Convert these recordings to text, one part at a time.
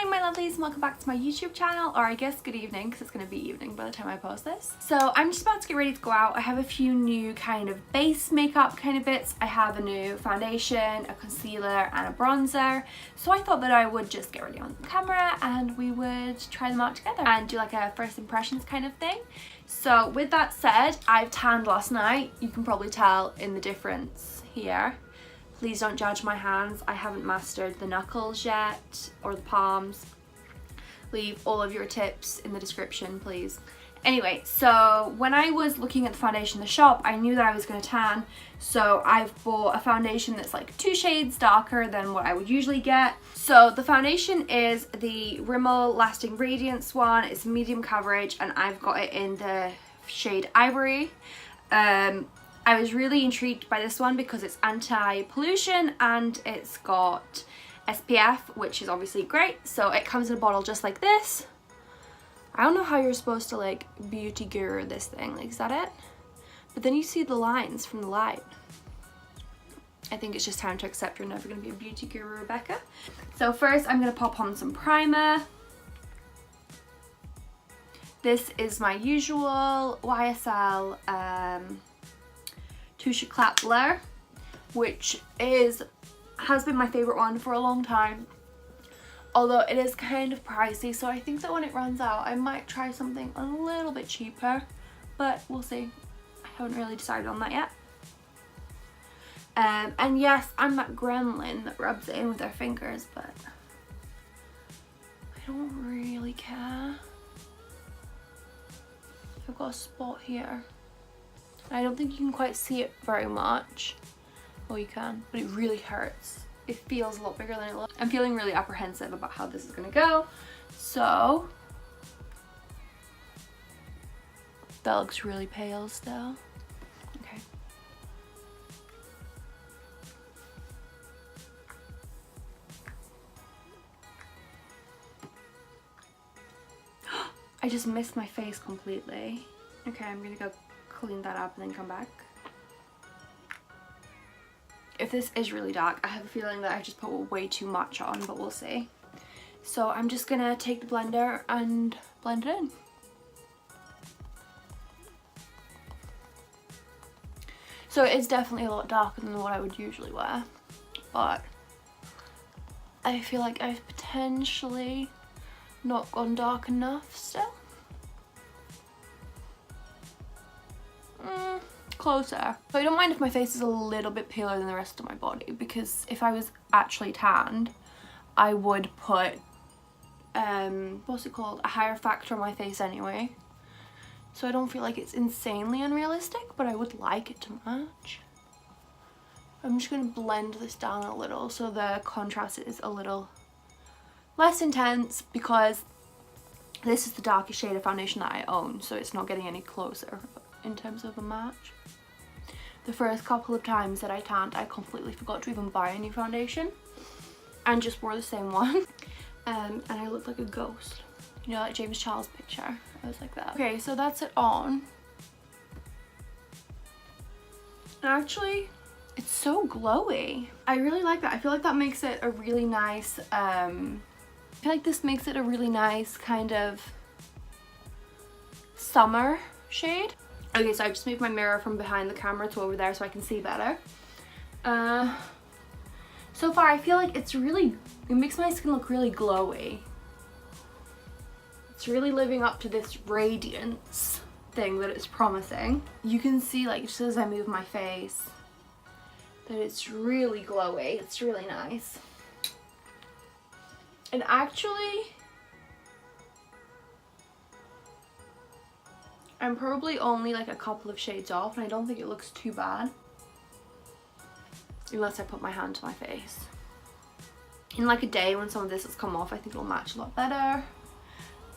morning my lovelies and welcome back to my YouTube channel, or I guess good evening because it's going to be evening by the time I post this. So I'm just about to get ready to go out. I have a few new kind of base makeup kind of bits. I have a new foundation, a concealer and a bronzer. So I thought that I would just get ready on camera and we would try them out together and do like a first impressions kind of thing. So with that said, I've tanned last night. You can probably tell in the difference here. Please don't judge my hands. I haven't mastered the knuckles yet, or the palms. Leave all of your tips in the description, please. Anyway, so when I was looking at the foundation in the shop, I knew that I was going to tan. So I've bought a foundation that's like 2 shades darker than what I would usually get. So the foundation is the Rimmel Lasting Radiance one. It's medium coverage and I've got it in the shade Ivory. I was really intrigued by this one because it's anti-pollution and it's got SPF, which is obviously great. So it comes in a bottle just like this. I don't know how you're supposed to like beauty guru this thing, like is that it? But then you see the lines from the light. I think it's just time to accept you're never going to be a beauty guru, Rebecca. So first I'm going to pop on some primer. This is my usual YSL Touche Éclat Blur, which has been my favorite one for a long time, although it is kind of pricey, so I think that when it runs out I might try something a little bit cheaper, but we'll see. I haven't really decided on that yet. And yes, I'm that gremlin that rubs it in with their fingers, but I don't really care. I've got a spot here. I don't think you can quite see it very much. Well, you can, but it really hurts. It feels a lot bigger than it looks. I'm feeling really apprehensive about how this is gonna go. So, that looks really pale still. Okay. I just missed my face completely. Okay, I'm gonna go clean that up and then come back. If this is really dark, I have a feeling that I just put way too much on, but we'll see. So I'm just gonna take the blender and blend it in. So it's definitely a lot darker than what I would usually wear, but I feel like I've potentially not gone dark enough still. Closer. So I don't mind if my face is a little bit paler than the rest of my body, because if I was actually tanned I would put what's it called, a higher factor on my face anyway, so I don't feel like it's insanely unrealistic, but I would like it to match. I'm just going to blend this down a little so the contrast is a little less intense, because this is the darkest shade of foundation that I own, so it's not getting any closer in terms of a match. The first couple of times that I tanned, I completely forgot to even buy a new foundation and just wore the same one. And I looked like a ghost. You know, like James Charles' picture. I was like that. Okay, so that's it on. And actually, it's so glowy. I really like that. I feel like that makes it a really nice, I feel like this makes it a really nice kind of summer shade. Okay, so I've just moved my mirror from behind the camera to over there so I can see better. So far I feel like it makes my skin look really glowy. It's really living up to this radiance thing that it's promising. You can see, like, just as I move my face, that it's really glowy. It's really nice. And actually, I'm probably only like a couple of shades off and I don't think it looks too bad. Unless I put my hand to my face. In like a day when some of this has come off, I think it'll match a lot better.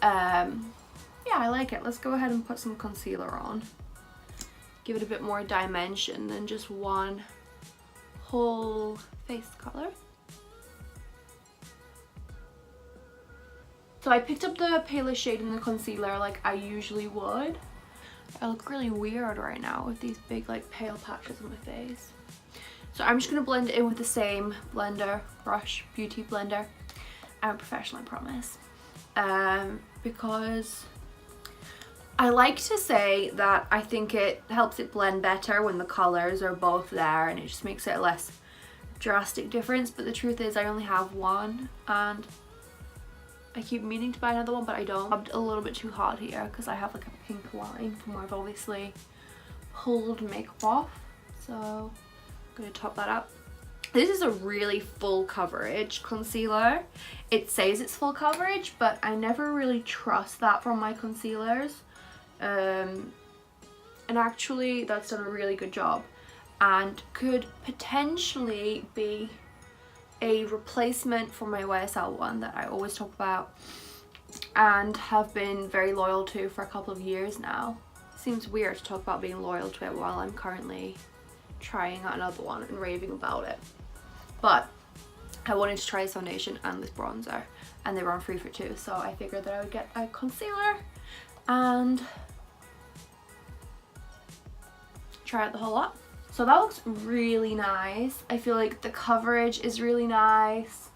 Yeah, I like it. Let's go ahead and put some concealer on. Give it a bit more dimension than just one whole face color. So I picked up the palest shade in the concealer like I usually would. I look really weird right now with these big like pale patches on my face. So I'm just going to blend it in with the same blender, brush, beauty blender. I'm a professional, I promise. Because I like to say that I think it helps it blend better when the colours are both there, and it just makes it a less drastic difference. But the truth is I only have one and I keep meaning to buy another one, but I don't. I've rubbed a little bit too hard here because I have like a pink line from where I've obviously pulled makeup off. So I'm going to top that up. This is a really full coverage concealer. It says it's full coverage, but I never really trust that from my concealers. And actually that's done a really good job and could potentially be a replacement for my YSL one that I always talk about and have been very loyal to for a couple of years now. Seems weird to talk about being loyal to it while I'm currently trying out another one and raving about it. But I wanted to try this foundation and this bronzer, and they were on 3 for 2, so I figured that I would get a concealer and try out the whole lot. So that looks really nice. I feel like the coverage is really nice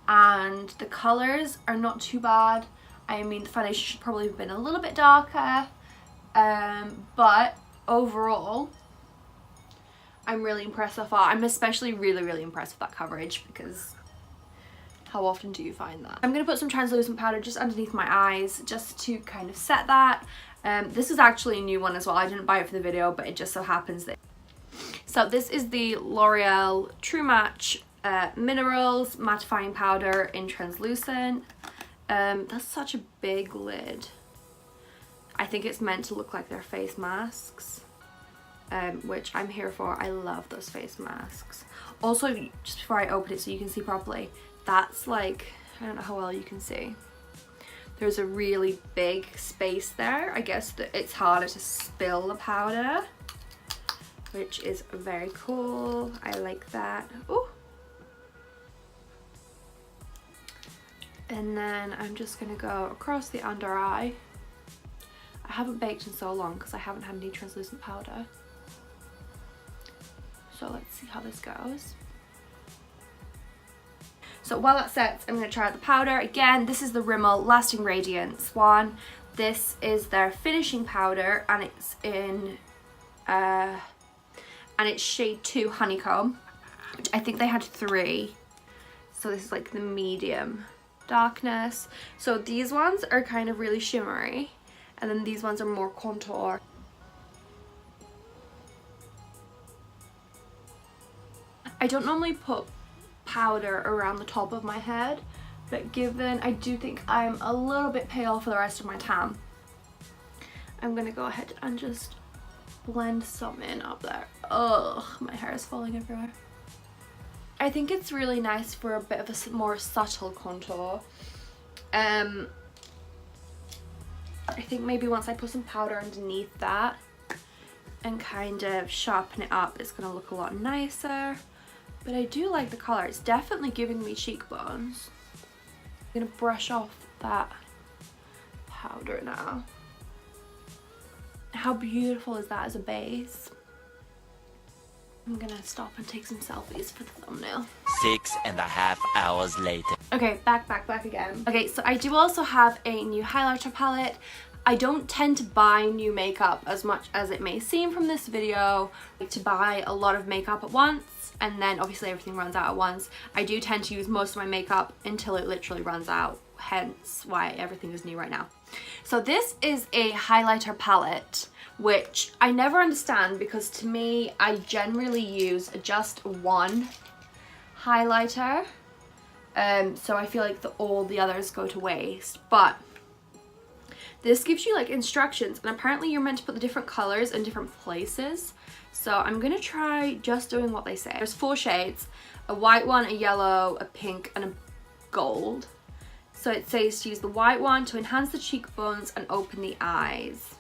and the colours are not too bad. I mean, the foundation should probably have been a little bit darker, but overall I'm really impressed so far. I'm especially really impressed with that coverage, because how often do you find that? I'm going to put some translucent powder just underneath my eyes just to kind of set that. This is actually a new one as well. I didn't buy it for the video, but it just so happens that. So this is the L'Oreal True Match Minerals Mattifying Powder in Translucent. That's such a big lid. I think it's meant to look like they're face masks, which I'm here for. I love those face masks. Also, just before I open it so you can see properly, that's like, I don't know how well you can see. There's a really big space there. I guess that it's harder to spill the powder, which is very cool. I like that. Ooh. And then I'm just gonna go across the under eye. I haven't baked in so long because I haven't had any translucent powder. So let's see how this goes. So while that sets, I'm going to try out the powder. Again, this is the Rimmel Lasting Radiance one. This is their finishing powder, and it's in, and it's shade 2 Honeycomb, which I think they had 3. So this is like the medium darkness. So these ones are kind of really shimmery, and then these ones are more contour. I don't normally put powder around the top of my head, but given I do think I'm a little bit pale for the rest of my tan, I'm gonna go ahead and just blend some in up there. Ugh, my hair is falling everywhere. I think it's really nice for a bit of a more subtle contour. I think maybe once I put some powder underneath that and kind of sharpen it up, it's gonna look a lot nicer. But I do like the colour. It's definitely giving me cheekbones. I'm gonna brush off that powder now. How beautiful is that as a base? I'm gonna stop and take some selfies for the thumbnail. 6.5 hours later. Okay, back again. Okay, so I do also have a new highlighter palette. I don't tend to buy new makeup as much as it may seem from this video. I like to buy a lot of makeup at once, and then obviously everything runs out at once. I do tend to use most of my makeup until it literally runs out, hence why everything is new right now. So this is a highlighter palette, which I never understand, because to me, I generally use just one highlighter. So I feel like all the others go to waste, but this gives you like instructions, and apparently you're meant to put the different colors in different places. So I'm gonna try just doing what they say. There's 4 shades, a white one, a yellow, a pink, and a gold. So it says to use the white one to enhance the cheekbones and open the eyes.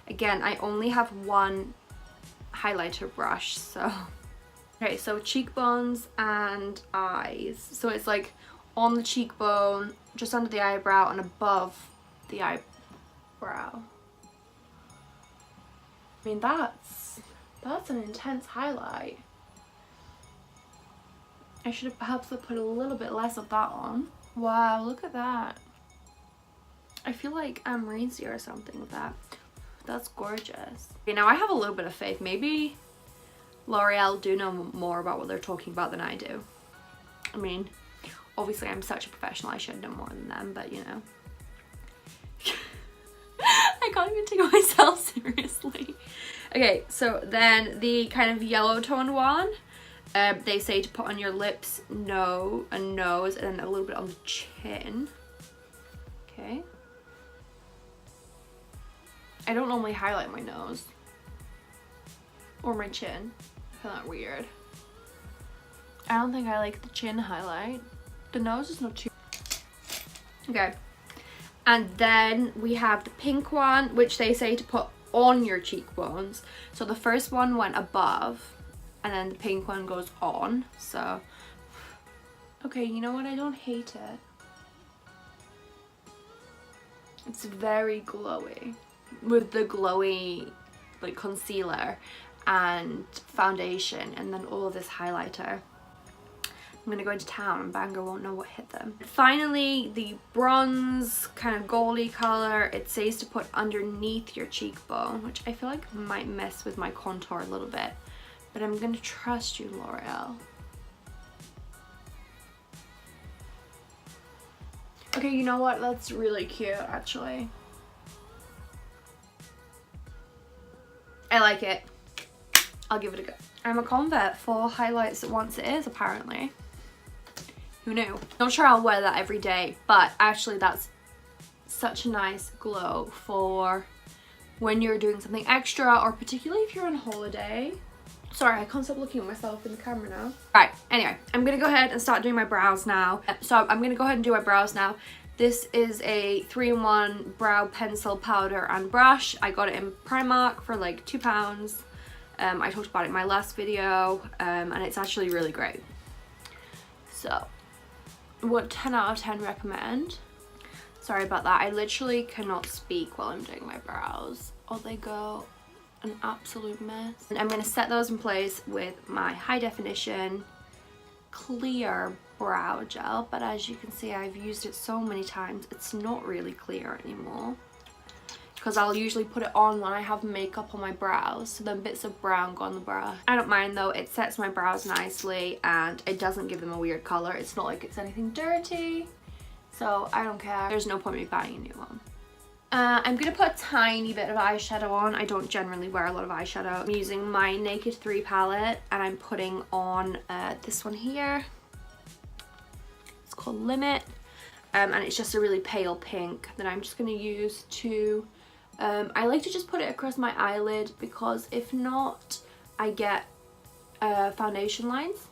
Again, I only have one highlighter brush, so. Okay, so cheekbones and eyes. So it's like on the cheekbone, just under the eyebrow, and above the eyebrow. I mean, that's an intense highlight. I should have perhaps put a little bit less of that on. Wow, look at that. I feel like I'm Reezy or something with that. That's gorgeous. Okay, now I have a little bit of faith. Maybe L'Oreal do know more about what they're talking about than I do. I mean, obviously I'm such a professional, I should know more than them, but you know. I can't even take myself seriously. Okay, so then the kind of yellow toned one, they say to put on your lips, nose, and then a little bit on the chin. Okay. I don't normally highlight my nose or my chin. I feel that weird. I don't think I like the chin highlight. The nose is not too... Okay. And then we have the pink one, which they say to put on your cheekbones. So the first one went above, and then the pink one goes on. So, okay, you know what? I don't hate it. It's very glowy with the glowy like concealer and foundation, and then all of this highlighter. I'm gonna go into town and Bangor won't know what hit them. Finally, the bronze kind of goldy color, it says to put underneath your cheekbone, which I feel like might mess with my contour a little bit, but I'm gonna trust you, L'Oreal. Okay, you know what? That's really cute, actually. I like it. I'll give it a go. I'm a convert for highlights once it is, apparently. Who knew? Not sure I'll wear that every day, but actually that's such a nice glow for when you're doing something extra, or particularly if you're on holiday. Sorry, I can't stop looking at myself in the camera now. Right, anyway, I'm gonna go ahead and start doing my brows now. So I'm gonna go ahead and do my brows now. This is a 3-in-1 brow pencil, powder and brush. I got it in Primark for like £2. I talked about it in my last video, and it's actually really great. So, what 10 out of 10 recommend? Sorry about that, I literally cannot speak while I'm doing my brows, or they go an absolute mess. And I'm going to set those in place with my high definition clear brow gel, but as you can see I've used it so many times it's not really clear anymore, because I'll usually put it on when I have makeup on my brows, so then bits of brown go on the brush. I don't mind though, it sets my brows nicely and it doesn't give them a weird colour. It's not like it's anything dirty, so I don't care. There's no point in me buying a new one. I'm going to put a tiny bit of eyeshadow on. I don't generally wear a lot of eyeshadow. I'm using my Naked 3 palette and I'm putting on this one here. It's called Limit, and it's just a really pale pink that I'm just going to use to... I like to just put it across my eyelid, because if not I get foundation lines.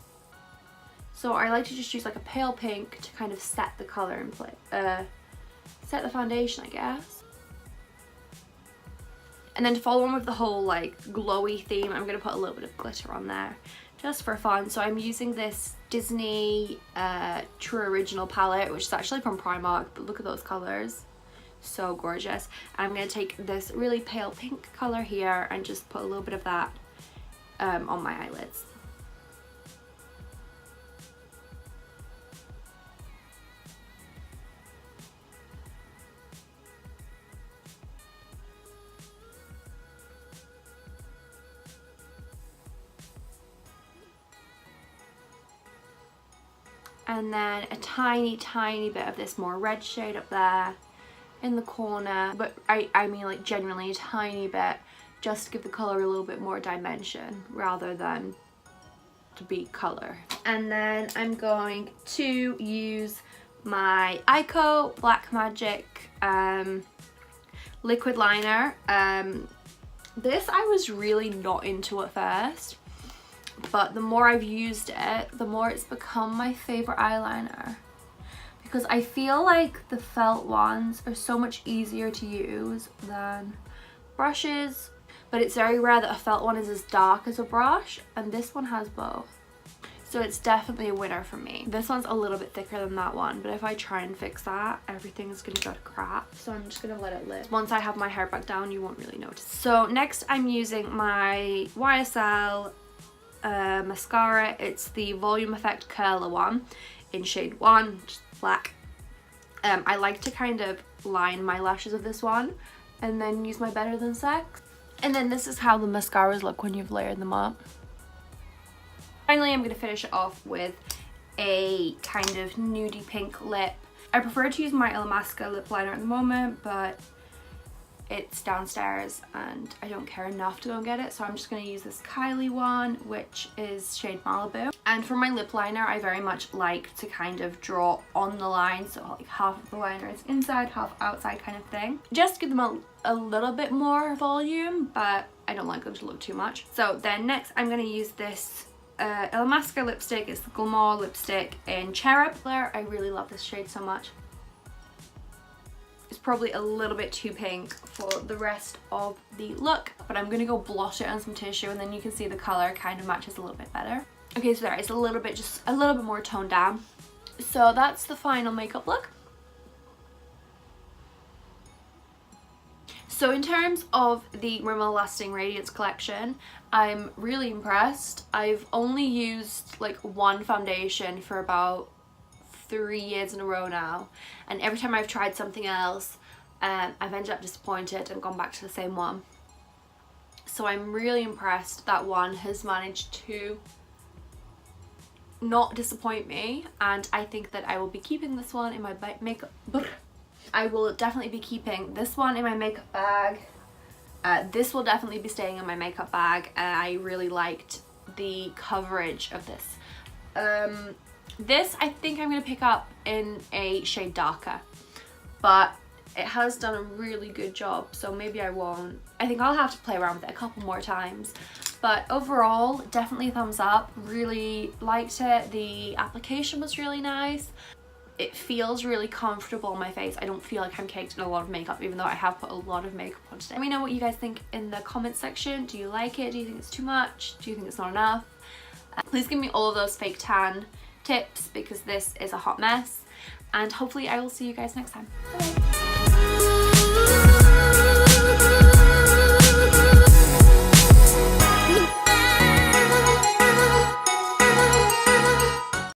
So I like to just use like a pale pink to kind of set the colour in place. Set the foundation, I guess. And then to follow on with the whole like glowy theme, I'm going to put a little bit of glitter on there just for fun. So I'm using this Disney True Original palette, which is actually from Primark, but look at those colours. So gorgeous. And I'm going to take this really pale pink colour here and just put a little bit of that on my eyelids. And then a tiny bit of this more red shade up there in the corner, but I mean like genuinely a tiny bit, just to give the colour a little bit more dimension rather than to be colour. And then I'm going to use my Ico Black Magic liquid liner. This I was really not into at first, but the more I've used it, the more it's become my favourite eyeliner, because I feel like the felt ones are so much easier to use than brushes, but it's very rare that a felt one is as dark as a brush, and this one has both. So it's definitely a winner for me. This one's a little bit thicker than that one, but if I try and fix that, everything's gonna go to crap. So I'm just gonna let it live. Once I have my hair back down, you won't really notice. So next I'm using my YSL mascara. It's the Volume Effect Curler one in shade 1, just black. I like to kind of line my lashes with this one and then use my Better Than Sex. And then this is how the mascaras look when you've layered them up. Finally, I'm going to finish it off with a kind of nudie pink lip. I prefer to use my Illamasqua lip liner at the moment, but it's downstairs and I don't care enough to go and get it, so I'm just going to use this Kylie one, which is shade Malibu. And for my lip liner, I very much like to kind of draw on the line, so like half of the liner is inside, half outside kind of thing. Just give them a little bit more volume, but I don't like them to look too much. So then next I'm going to use this Illamasqua lipstick. It's the Glamour lipstick in Cherub. I really love this shade so much. It's probably a little bit too pink for the rest of the look, but I'm going to go blot it on some tissue and then you can see the colour kind of matches a little bit better. Okay, so there, it's a little bit, just a little bit more toned down. So that's the final makeup look. So in terms of the Rimmel Lasting Radiance collection, I'm really impressed. I've only used like one foundation for about 3 years in a row now, and every time I've tried something else, I've ended up disappointed and gone back to the same one. So I'm really impressed that one has managed to not disappoint me, and I think that I will be keeping this one in my makeup. I will definitely be keeping this one in my makeup bag. This will definitely be staying in my makeup bag. I really liked the coverage of this. This I think I'm going to pick up in a shade darker, but it has done a really good job, so maybe I won't. I think I'll have to play around with it a couple more times. But overall, definitely thumbs up. Really liked it. The application was really nice. It feels really comfortable on my face. I don't feel like I'm caked in a lot of makeup, even though I have put a lot of makeup on today. Let me know what you guys think in the comments section. Do you like it? Do you think it's too much? Do you think it's not enough? Please give me all of those fake tan tips because this is a hot mess. And hopefully I will see you guys next time. Bye.